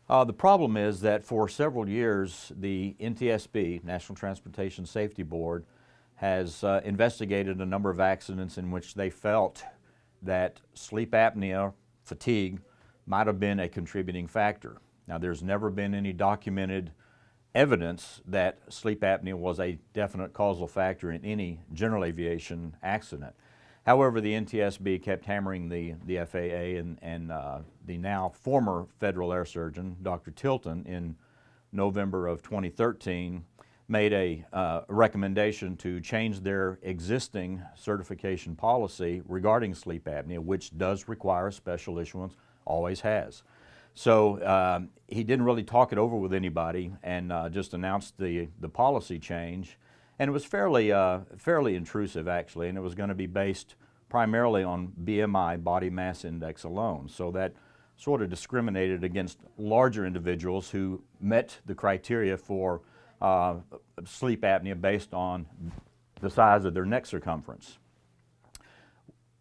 The problem is that for several years, the NTSB, National Transportation Safety Board, has investigated a number of accidents in which they felt that sleep apnea, fatigue, might have been a contributing factor. Now, there's never been any documented evidence that sleep apnea was a definite causal factor in any general aviation accident. However, the NTSB kept hammering the FAA and the now former federal air surgeon, Dr. Tilton, in November of 2013, made a recommendation to change their existing certification policy regarding sleep apnea, which does require a special issuance, always has. So he didn't really talk it over with anybody and just announced the policy change. And it was fairly intrusive, actually, and it was going to be based primarily on BMI, body mass index alone. So that sort of discriminated against larger individuals who met the criteria for sleep apnea based on the size of their neck circumference.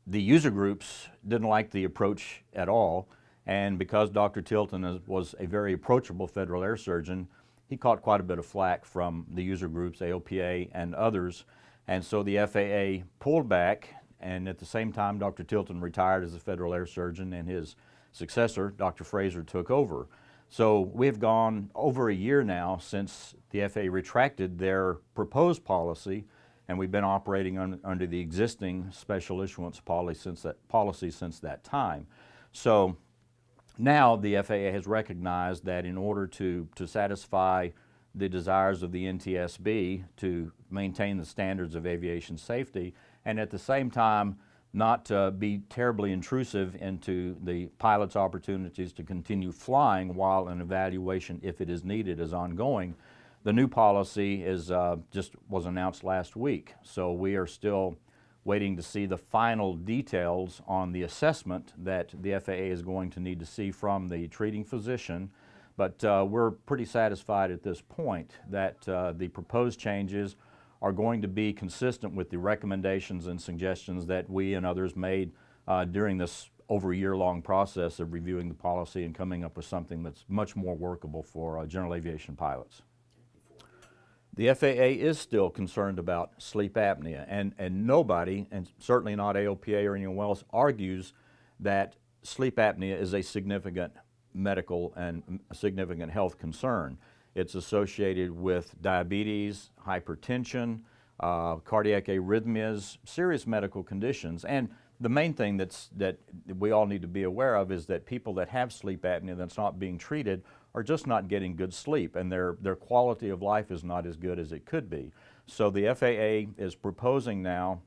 The user groups didn't like the approach at all, and because Dr. Tilton was a very approachable federal air surgeon, he caught quite a bit of flack from the user groups, AOPA and others, and so the FAA pulled back, and at the same time Dr. Tilton retired as a federal air surgeon and his successor, Dr. Fraser, took over. So we've gone over a year now since the FAA retracted their proposed policy, and we've been operating under the existing special issuance policy since that time. So now the FAA has recognized that in order to satisfy the desires of the NTSB to maintain the standards of aviation safety, and at the same time not be terribly intrusive into the pilot's opportunities to continue flying while an evaluation, if it is needed, is ongoing. The new policy just was announced last week, so we are still waiting to see the final details on the assessment that the FAA is going to need to see from the treating physician. But we're pretty satisfied at this point that the proposed changes are going to be consistent with the recommendations and suggestions that we and others made during this over a year-long process of reviewing the policy and coming up with something that's much more workable for general aviation pilots. The FAA is still concerned about sleep apnea, and nobody, and certainly not AOPA or anyone else, argues that sleep apnea is a significant medical and a significant health concern. It's associated with diabetes, hypertension, cardiac arrhythmias, serious medical conditions. And the main thing that we all need to be aware of is that people that have sleep apnea that's not being treated are just not getting good sleep, and their quality of life is not as good as it could be. So the FAA is proposing now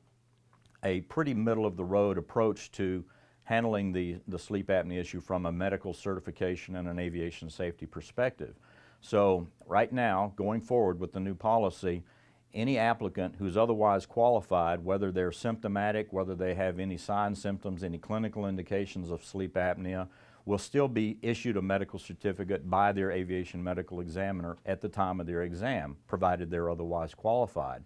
a pretty middle-of-the-road approach to handling the sleep apnea issue from a medical certification and an aviation safety perspective. So right now, going forward with the new policy, any applicant who's otherwise qualified, whether they're symptomatic, whether they have any signs, symptoms, any clinical indications of sleep apnea, will still be issued a medical certificate by their aviation medical examiner at the time of their exam, provided they're otherwise qualified.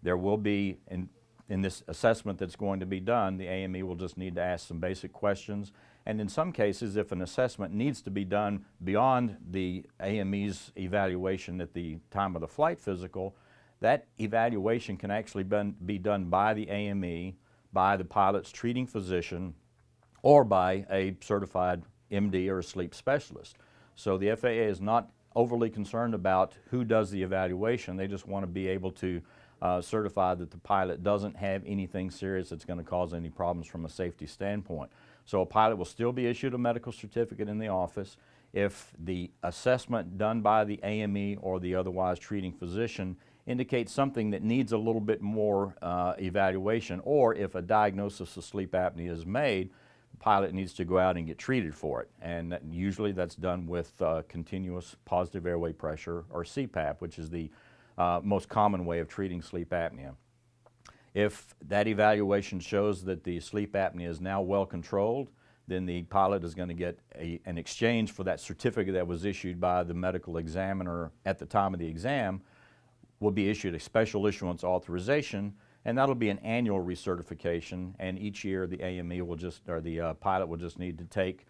There will be, in this assessment that's going to be done, the AME will just need to ask some basic questions. And in some cases, if an assessment needs to be done beyond the AME's evaluation at the time of the flight physical, that evaluation can actually be done by the AME, by the pilot's treating physician, or by a certified MD or a sleep specialist. So the FAA is not overly concerned about who does the evaluation. They just want to be able to certify that the pilot doesn't have anything serious that's going to cause any problems from a safety standpoint. So a pilot will still be issued a medical certificate in the office. If the assessment done by the AME or the otherwise treating physician indicates something that needs a little bit more evaluation, or if a diagnosis of sleep apnea is made, the pilot needs to go out and get treated for it. And usually that's done with continuous positive airway pressure, or CPAP, which is the most common way of treating sleep apnea. If that evaluation shows that the sleep apnea is now well controlled, then the pilot is going to get an exchange for that certificate that was issued by the medical examiner at the time of the exam. Will be issued a special issuance authorization, and that'll be an annual recertification, and each year the AME will just, or the pilot will just need to take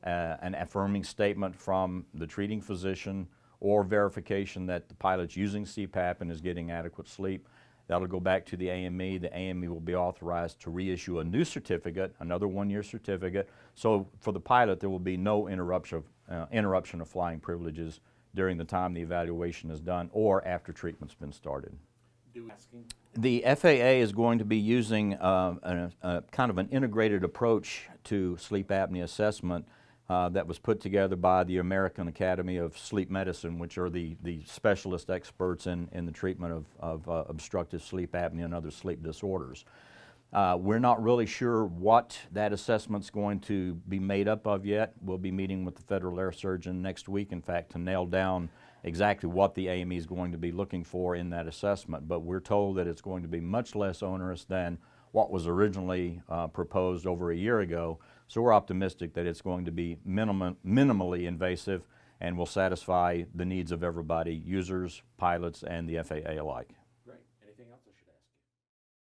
an affirming statement from the treating physician or verification that the pilot's using CPAP and is getting adequate sleep. That'll go back to the AME. The AME will be authorized to reissue a new certificate, another one-year certificate. So for the pilot, there will be no interruption of flying privileges during the time the evaluation is done or after treatment's been started. The FAA is going to be using a kind of an integrated approach to sleep apnea assessment that was put together by the American Academy of Sleep Medicine, which are the specialist experts in the treatment of obstructive sleep apnea and other sleep disorders. We're not really sure what that assessment's going to be made up of yet. We'll be meeting with the Federal Air Surgeon next week, in fact, to nail down exactly what the AME is going to be looking for in that assessment. But we're told that it's going to be much less onerous than what was originally proposed over a year ago. So we're optimistic that it's going to be minimally invasive and will satisfy the needs of everybody, users, pilots, and the FAA alike.